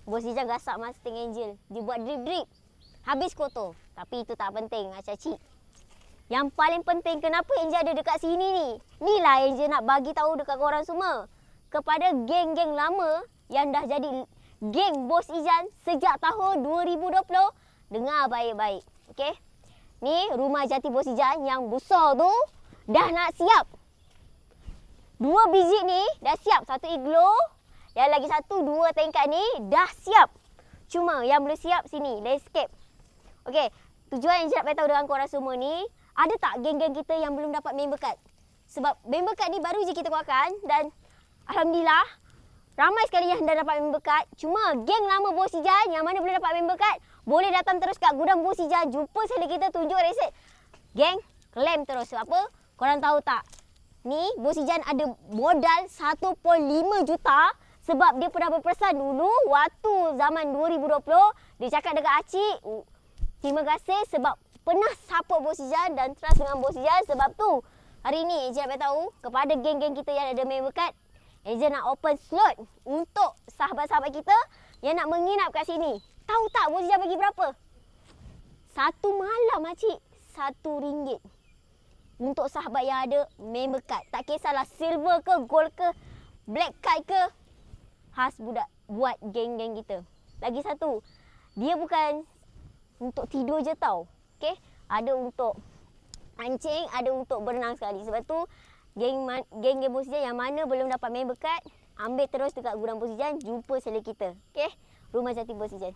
Bos Ijan gasak Mustang Angel. Dia buat drip-drip. Habis kotor. Tapi itu tak penting, acak-cik. Yang paling penting, kenapa Angel ada dekat sini ni? Inilah Angel nak bagi tahu dekat korang semua. Kepada geng-geng lama yang dah jadi geng Bos Ijan sejak tahun 2020. Dengar baik-baik. Okey? Ni rumah jati Bos Ijan yang besar tu dah nak siap. 2 biji ni dah siap. 1 iglo. Yang lagi 1, 2 tingkat ni dah siap. Cuma yang belum siap sini, landscape. Okey, tujuan yang saya nak beritahu dengan korang semua ni, ada tak geng-geng kita yang belum dapat member card? Sebab member card ni baru je kita keluarkan dan alhamdulillah ramai sekali yang dah dapat member card. Cuma geng lama Bos Ijan yang mana belum dapat member card, boleh datang terus kat gudang Bos Ijan, jumpa sekali kita, tunjuk resit. Geng, claim terus. Sebab apa? Korang tahu tak? Ni Bos Ijan ada modal 1.5 juta sebab dia pernah berpesan dulu waktu zaman 2020. Dia cakap dekat Acik, terima kasih sebab pernah support Bos Ijan dan trust dengan Bos Ijan. Sebab tu hari ni Ejen nak beritahu kepada geng-geng kita yang ada member card, Ejen nak open slot untuk sahabat-sahabat kita yang nak menginap kat sini. Tahu tak Bos Ijan bagi berapa? 1 malam Acik, RM1 untuk sahabat yang ada member card. Tak kisahlah silver ke, gold ke, black card ke, khas budak buat geng-geng kita. Lagi satu, dia bukan untuk tidur je tau. Okey, ada untuk mancing, ada untuk berenang sekali. Sebab tu geng-geng Bos Ijan yang mana belum dapat member card, ambil terus dekat gudang Bos Ijan, jumpa sekali kita. Okey, rumah jati Bos Ijan.